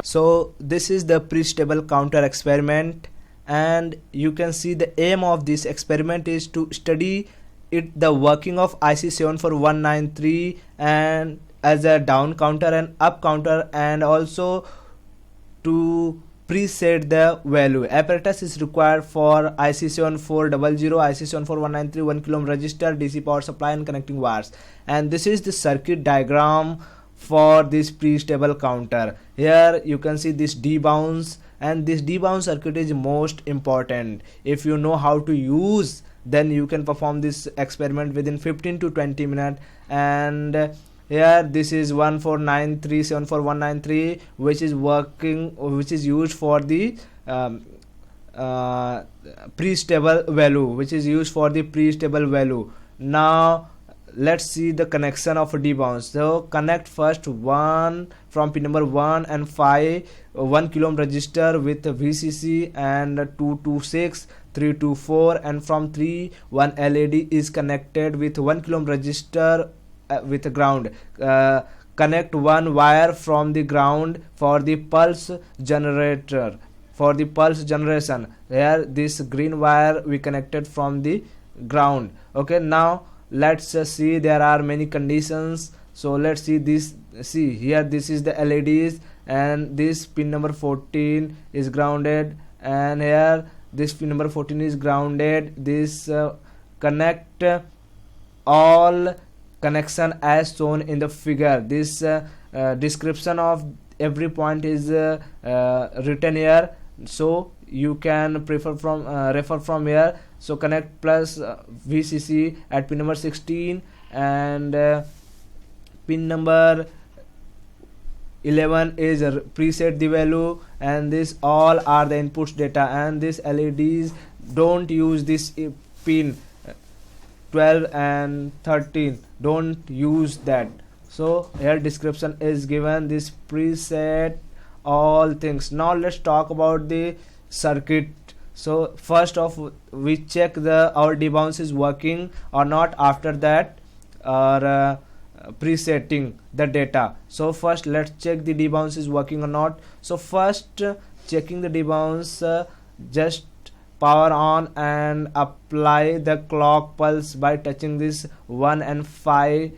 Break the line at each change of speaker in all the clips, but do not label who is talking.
So this is the pre-stable counter experiment, and you can see the aim of this experiment is to study the working of IC74193 and as a down counter and up counter, and also to preset the value. Apparatus is required for IC7400, IC74193, 1 kilo ohm resistor, DC power supply and connecting wires. And this is the circuit diagram for this pre-stable counter. Here you can see this debounce, and this debounce circuit is most important. If you know how to use, then you can perform this experiment within 15 to 20 minutes. And here this is 149374193, which is working, which is used for the pre-stable value, Now let's see the connection of debounce. So connect first one from pin number 1 and 5 1 kilo ohm resistor with VCC, and 226 324, and from 3 one LED is connected with 1 kilo ohm resistor with ground. Connect one wire from the ground for the pulse generator, for the pulse generation. Here this green wire we connected from the ground. Okay, now let's see, there are many conditions. So let's see this. See here, this is the LEDs, and this pin number 14 is grounded, and here this pin number 14 is grounded. This connect all connection as shown in the figure. This description of every point is written here, so you can refer from here. So connect plus VCC at pin number 16, and pin number 11 is preset the value, and this all are the inputs data. And this LEDs, don't use this pin 12 and 13, don't use that. So here description is given, this preset all things. Now let's talk about the circuit. So first off, we check our debounce is working or not. After that, or presetting the data. So first let's check the debounce is working or not. So first checking the debounce, just power on and apply the clock pulse by touching this 1 and 5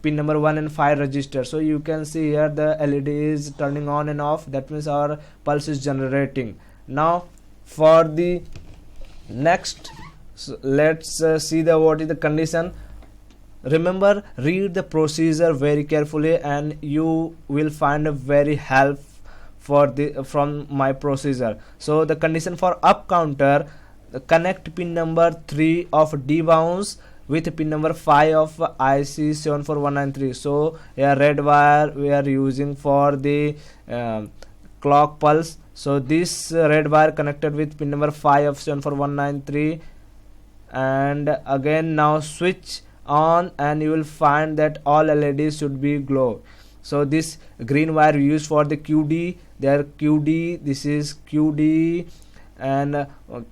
pin number 1 and 5 register. So you can see here the LED is turning on and off, that means our pulse is generating. Now for the next, so let's see what is the condition. Remember, read the procedure very carefully, and you will find a very help from my procedure. So the condition for up counter, connect pin number 3 of debounce with pin number 5 of IC74193. So a red wire we are using for the clock pulse. So this red wire connected with pin number 5 of 74193, and again now switch on, and you will find that all LEDs should be glow. So this green wire used for the QD, there QD, this is QD, and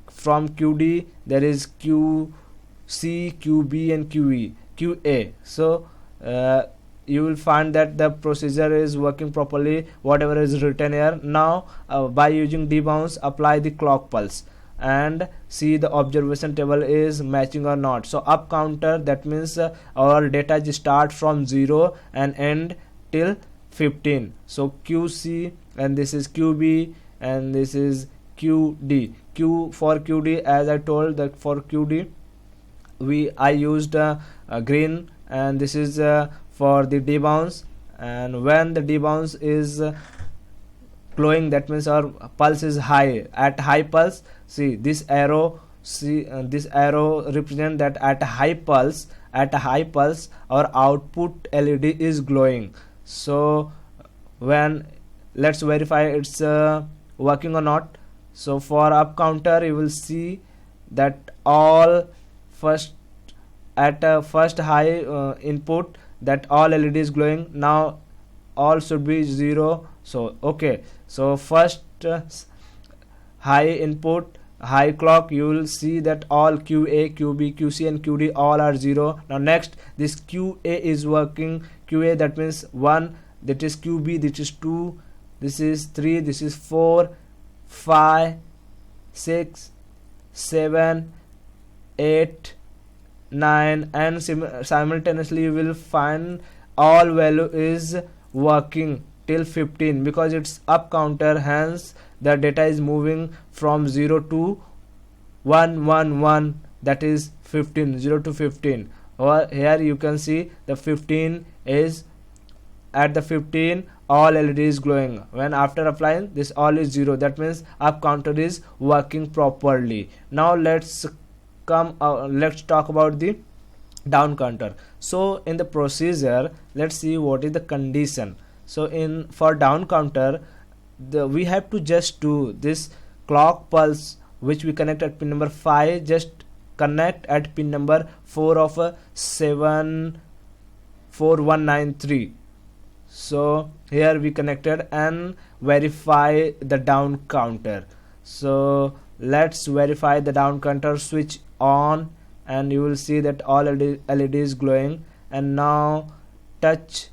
from QD there is QC, QB and QA. So you will find that the procedure is working properly, whatever is written here. Now by using debounce, apply the clock pulse and see the observation table is matching or not. So up counter, that means our data start from 0 and end till 15. So QC, and this is QB, and this is QD. For QD, as I told that for QD I used green, and this is for the debounce. And when the debounce is glowing, that means our pulse is high. At high pulse, see this arrow, this arrow represent that at a high pulse our output LED is glowing. So when, let's verify it's working or not. So for up counter, you will see that all first high input, that all LED is glowing. Now all should be 0. So okay, so first high input, high clock, you will see that all QA, QB, QC and QD all are 0. Now next, this QA is working. QA, that means 1, that is QB, that is 2, this is 3, this is 4, 5, 6, 7, 8, 9, and simultaneously you will find all value is working till 15 because it's up counter, hence the data is moving from 0 to 111, that is 15, 0 to 15. Or here you can see the 15 is at the 15 all LED is glowing. When after applying this all is 0, that means up counter is working properly. Now let's talk about the down counter. So in the procedure, let's see what is the condition. So for down counter, we have to just do this clock pulse which we connect at pin number 5, just connect at pin number 4 of 74193. So here we connected and verify the down counter. So let's verify the down counter, switch on, and you will see that all LED is glowing. And now touch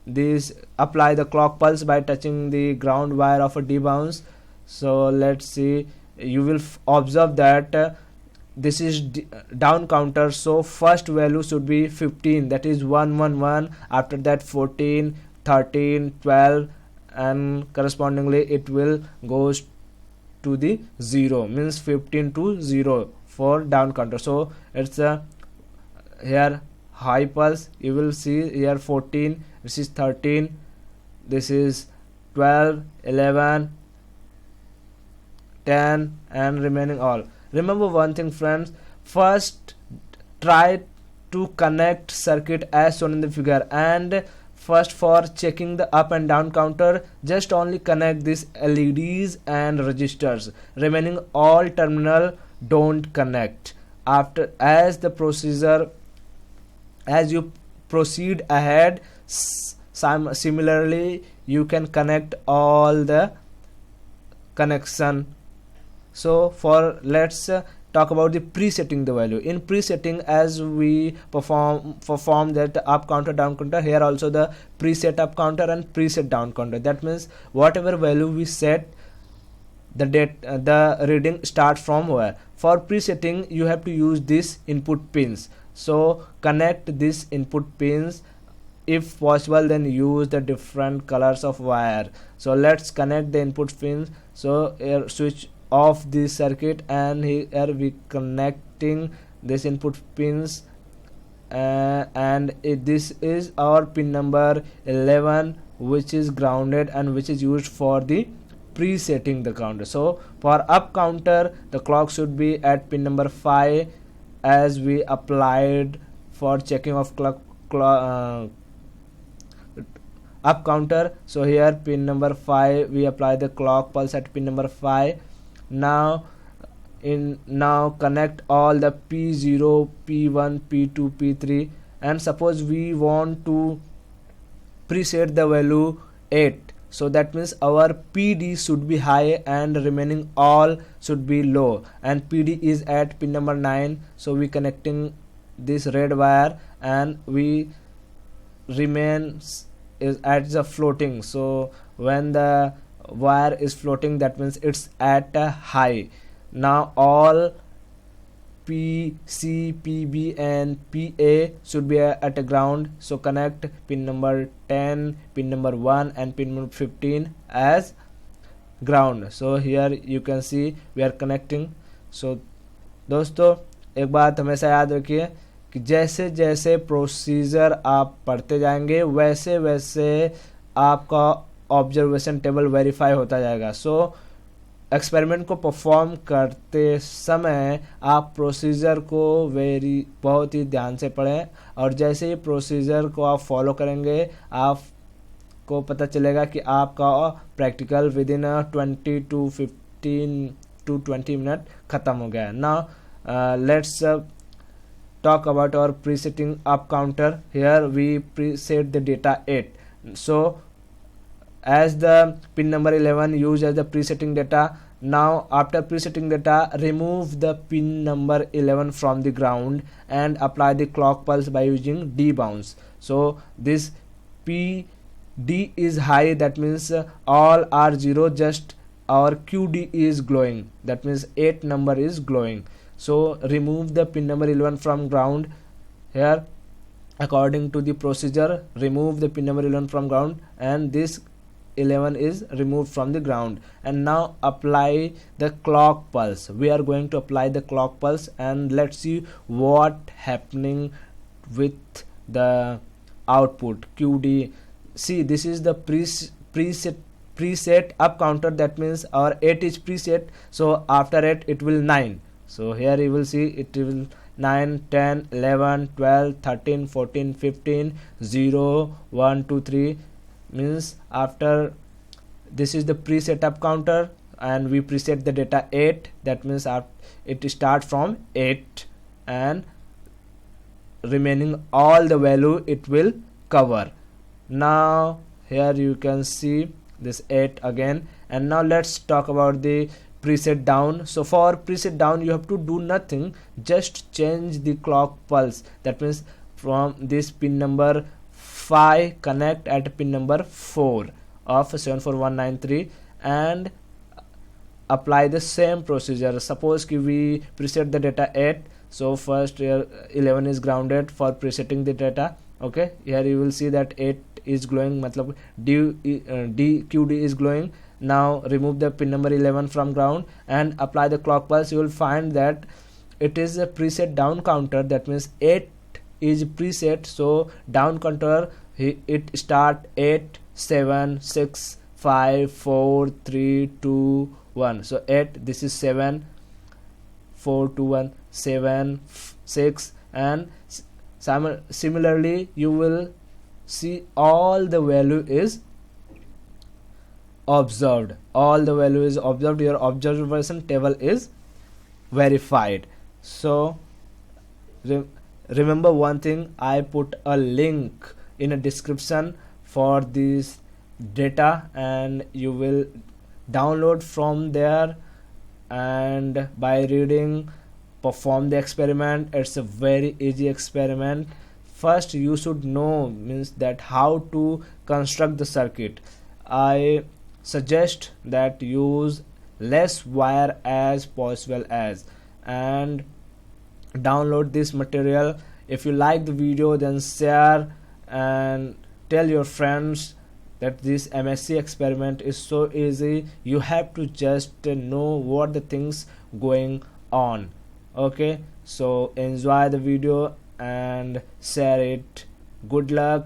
this, apply the clock pulse by touching the ground wire of a debounce. So let's see, you will observe that this is down counter, so first value should be 15, that is 111. After that 14, 13, 12, and correspondingly it will goes to the 0, means 15 to 0 for down counter. So it's a here high pulse, you will see here 14, this is 13, this is 12, 11, 10, and remaining all. Remember one thing friends, first try to connect circuit as shown in the figure, and first for checking the up and down counter just only connect these LEDs and registers, remaining all terminal don't connect. After as you proceed ahead, similarly you can connect all the connection. So for let's talk about the presetting the value. In presetting, as we perform that up counter down counter, here also the preset up counter and preset down counter. That means whatever value we set, the reading starts from where. For presetting you have to use this input pins. So connect this input pins, if possible then use the different colors of wire. So let's connect the input pins. So here switch off this circuit, and here we connecting this input pins, and this is our pin number 11 which is grounded and which is used for the presetting the counter. So for up counter the clock should be at pin number 5 as we applied for checking of up counter. So here pin number 5 we apply the clock pulse at pin number 5. Now connect all the P0, P1, P2, P3, and suppose we want to preset the value 8, so that means our PD should be high and remaining all should be low, and PD is at pin number 9. So we connecting this red wire and we remains is at the floating. So when the wire is floating, that means it's at a high. Now all P, C, PB and PA should be at a ground. So connect pin number 10, pin number 1 and pin number 15 as ground. So here you can see we are connecting. So दोस्तों एक बात हमेशा याद रखिए कि जैसे जैसे procedure आप पढ़ते जाएंगे वैसे वैसे आपका ऑब्जर्वेशन टेबल वेरीफाई होता जाएगा. सो एक्सपेरिमेंट को परफॉर्म करते समय आप प्रोसीजर को बहुत ही ध्यान से पढ़ें, और जैसे ही प्रोसीजर को आप फॉलो करेंगे आपको पता चलेगा कि आपका practical with in 20 to 15 to 20 minute ख़त्म हो गया है. Now let's talk about our presetting up counter. Here we preset the data 8. So as the pin number 11 used as the presetting data, now after presetting data remove the pin number 11 from the ground and apply the clock pulse by using debounce. So this PD D is high, that means all are 0, just our QD is glowing, that means 8 number is glowing. So remove the pin number 11 from ground. Here according to the procedure, remove the pin number 11 from ground, and this 11 is removed from the ground. And now apply the clock pulse. We are going to apply the clock pulse, and let's see what happening with the output QD. See, this is the preset up counter, that means our 8 is preset, so after it will 9. So here you will see it will 9, 10, 11, 12, 13, 14, 15, 0, 1, 2, 3, means after this is the preset up counter, and we preset the data 8, that means it starts from 8 and remaining all the value it will cover. Now here you can see this 8 again. And now let's talk about the preset down. So for preset down you have to do nothing, just change the clock pulse, that means from this pin number 5 connect at pin number 4 of 74193 and apply the same procedure. Suppose we preset the data 8, so first here 11 is grounded for presetting the data. Okay, here you will see that 8 is glowing, matlab QD is glowing. Now remove the pin number 11 from ground and apply the clock pulse. You will find that it is a preset down counter, that means 8 is preset, so down counter it start 8, 7, 6, 5, 4, 3, 2, 1. So 8, this is 7, 4, 2, 1, 7, 6, and similarly you will see all the value is observed. All the value is observed. Your observation table is verified. So remember one thing, I put a link in a description for this data, and you will download from there, and by reading perform the experiment. It's a very easy experiment. First you should know, means that how to construct the circuit. I suggest that use less wire as possible as, and download this material. If you like the video, then share and tell your friends that this MSc experiment is so easy. You have to just know what the things going on. Okay, so enjoy the video and share it. Good luck.